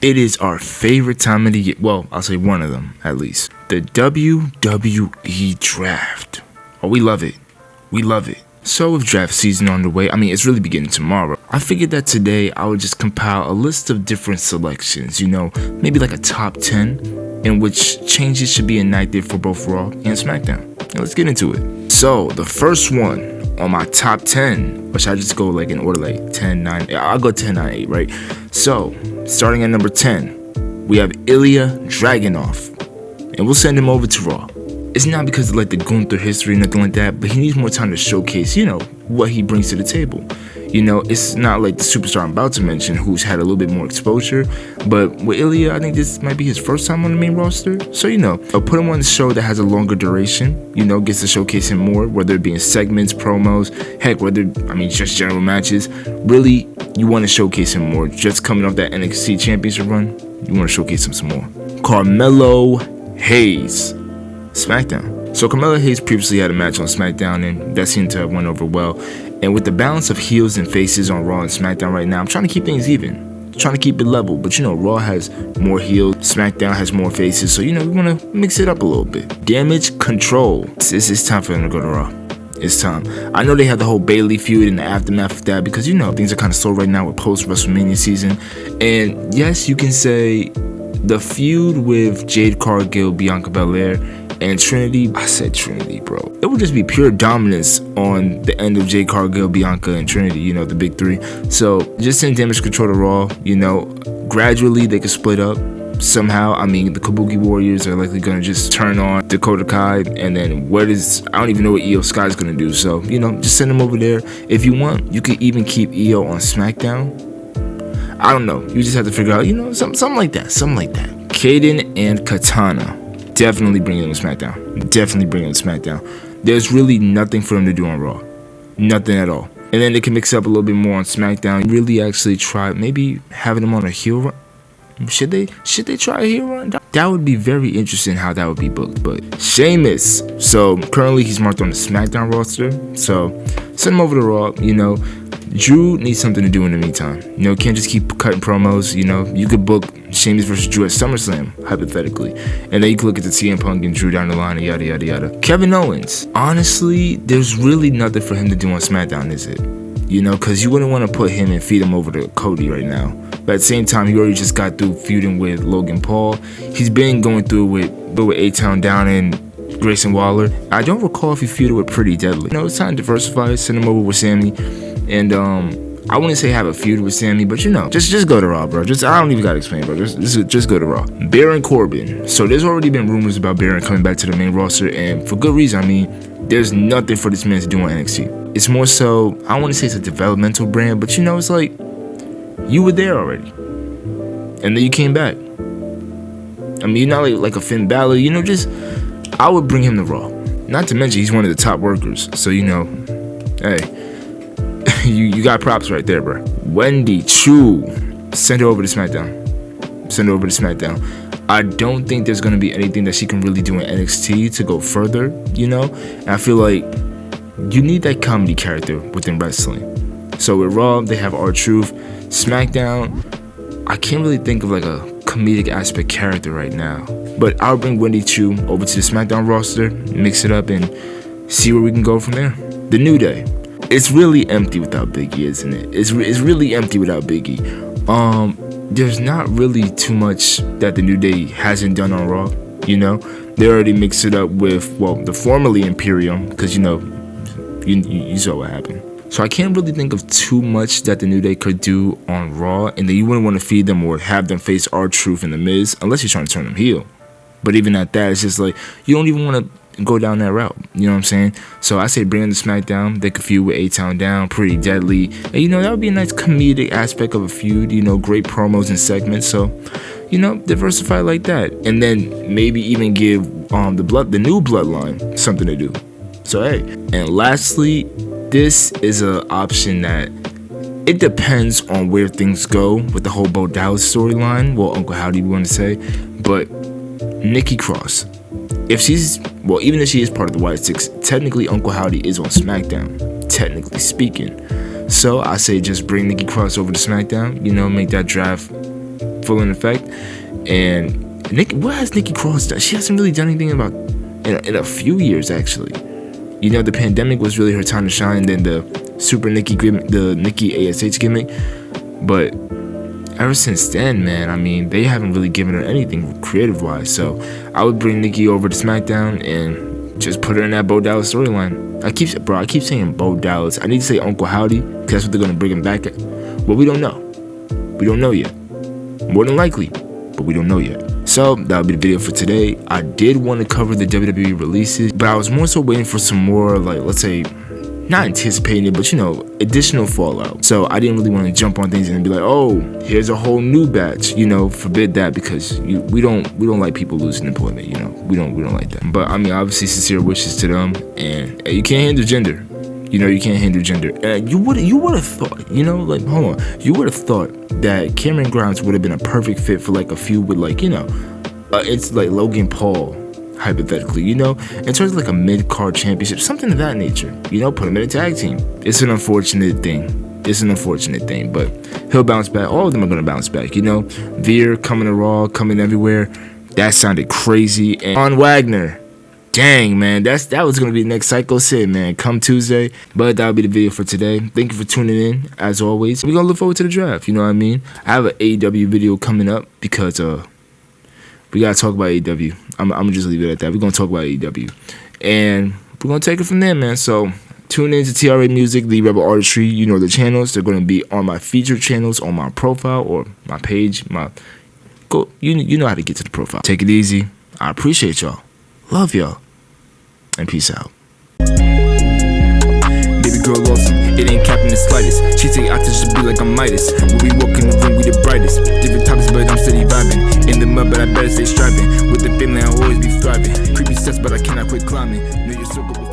It is our favorite time of the year. Well, I'll say one of them at least. The WWE draft. Oh, we love it. We love it. So with draft season on the way, I mean, it's really beginning tomorrow. I figured that today I would just compile a list of different selections, you know, maybe like a top 10, in which changes should be enacted for both Raw and SmackDown. And let's get into it. So the first one on my top 10, which I just go like in order, like 10, 9, I'll go 10, 9, 8, right? So starting at number 10, we have Ilya Dragunov, and we'll send him over to Raw. It's not because of like the Gunther history or nothing like that, but he needs more time to showcase, you know, what he brings to the table. You know, it's not like the superstar I'm about to mention who's had a little bit more exposure, but with Ilya, I think this might be his first time on the main roster. So, you know, I'll put him on the show that has a longer duration, you know, gets to showcase him more, whether it be in segments, promos, heck, just general matches. Really, you want to showcase him more. Just coming off that NXT Championship run, you want to showcase him some more. Carmelo Hayes, SmackDown. So Carmelo Hayes previously had a match on SmackDown, and that seemed to have went over well. And with the balance of heels and faces on Raw and SmackDown right now, I'm trying to keep things even, trying to keep it level. But you know, Raw has more heels, SmackDown has more faces, so you know, we want to mix it up a little bit. Damage Control. It's time for them to go to Raw. It's time. I know they had the whole Bayley feud and the aftermath of that because, you know, things are kind of slow right now with post-WrestleMania season. And yes, you can say the feud with Jade Cargill, Bianca Belair, and Trinity, I said Trinity, bro. It would just be pure dominance on the end of Jade Cargill, Bianca, and Trinity, you know, the big three. So just send Damage Control to Raw, you know, gradually they could split up somehow. I mean, the Kabuki Warriors are likely going to just turn on Dakota Kai, and then I don't even know what Io Sky's going to do. So, you know, just send them over there. If you want, you could even keep Io on SmackDown. I don't know. You just have to figure out, you know, something like that. Kaden and Katana. Definitely bring them to SmackDown. There's really nothing for them to do on Raw. Nothing at all. And then they can mix up a little bit more on SmackDown. Really actually try maybe having them on a heel run. Should they try a heel run? That would be very interesting how that would be booked. But Sheamus. So currently he's marked on the SmackDown roster. So send him over to Raw, you know. Drew needs something to do in the meantime. You know, can't just keep cutting promos. You know, you could book Sheamus versus Drew at SummerSlam, hypothetically. And then you could look at the CM Punk and Drew down the line and yada, yada, yada. Kevin Owens. Honestly, there's really nothing for him to do on SmackDown, is it? You know, because you wouldn't want to put him and feed him over to Cody right now. But at the same time, he already just got through feuding with Logan Paul. He's been going through with A-Town Down and Grayson Waller. I don't recall if he feuded with Pretty Deadly. You know, it's time to diversify. Send him over with Sammy. And I wouldn't say have a feud with Sammy, but you know, just go to Raw, bro. I don't even gotta explain, bro. Just go to Raw. Baron Corbin. So there's already been rumors about Baron coming back to the main roster, and for good reason. I mean, there's nothing for this man to do on NXT. It's more so, I don't want to say it's a developmental brand, but you know, it's like you were there already, and then you came back. I mean, you're not like a Finn Balor, you know. I would bring him to Raw. Not to mention he's one of the top workers, so you know, hey. You got props right there, bro. Wendy Chu. Send her over to SmackDown. I don't think there's going to be anything that she can really do in NXT to go further, you know? And I feel like you need that comedy character within wrestling. So with Raw, they have R-Truth. SmackDown, I can't really think of like a comedic aspect character right now. But I'll bring Wendy Chu over to the SmackDown roster, mix it up, and see where we can go from there. The New Day. It's really empty without Big E, isn't it? It's really empty without Big E. There's not really too much that the New Day hasn't done on Raw, you know? They already mixed it up with, well, the formerly Imperium, because, you know, you saw what happened. So I can't really think of too much that the New Day could do on Raw, and then you wouldn't want to feed them or have them face R-Truth and The Miz, unless you're trying to turn them heel. But even at that, it's just like, you don't even want to go down that route, you know what I'm saying? So I say bring them to SmackDown. They could feud with A-Town Down, Pretty Deadly, and you know, that would be a nice comedic aspect of a feud, you know, great promos and segments. So, you know, diversify like that, and then maybe even give the new bloodline something to do. So hey, and lastly, this is an option that it depends on where things go with the whole Bo Dallas storyline. Well, Uncle Howdy, we want to say, but Nikki Cross. Even if she is part of the White Six, technically Uncle Howdy is on SmackDown, technically speaking. So I say just bring Nikki Cross over to SmackDown, you know, make that draft full in effect. And what has Nikki Cross done? She hasn't really done anything in a few years, actually. You know, the pandemic was really her time to shine. Then the Super Nikki gimmick, the Nikki ASH gimmick. But ever since then, man, I mean, they haven't really given her anything creative-wise. So I would bring Nikki over to SmackDown and just put her in that Bo Dallas storyline. I keep saying Bo Dallas. I need to say Uncle Howdy, because that's what they're going to bring him back at. But we don't know. We don't know yet. More than likely, but we don't know yet. So that'll be the video for today. I did want to cover the WWE releases, but I was more so waiting for some more, like, let's say, not anticipating it, but you know, additional fallout. So I didn't really want to jump on things and be like, oh, here's a whole new batch. You know, forbid that, because we don't like people losing employment. You know, we don't like that. But I mean, obviously, sincere wishes to them, and you can't handle gender. You know, you can't handle gender. You would have thought, you know, like, hold on, you would have thought that Cameron Grimes would have been a perfect fit for like a feud with, like, you know, it's like Logan Paul, hypothetically, you know, in terms of like a mid-card championship, something of that nature, you know, put him in a tag team. It's an unfortunate thing. But he'll bounce back. All of them are going to bounce back, you know. Veer coming to Raw, coming everywhere. That sounded crazy. And on Wagner, dang, man, that was going to be the next Psycho Sid, man, come Tuesday. But that'll be the video for today. Thank you for tuning in, as always. We're going to look forward to the draft, you know what I mean? I have an AEW video coming up because we got to talk about AEW. I'm going to just leave it at that. We're going to talk about AEW. And we're going to take it from there, man. So tune in to TRA Music, The Rebel Artistry. You know the channels. They're going to be on my featured channels, on my profile or my page. You know how to get to the profile. Take it easy. I appreciate y'all. Love y'all. And peace out. Baby girl awesome, it ain't capping the slightest. She say I just be like I'm Midas. When we walk in the room, we the brightest. Different topics, but I'm steady vibing. In the mud, but I better stay striving. With the family, I'll always be thriving. Creepy steps, but I cannot quit climbing. Know your circle.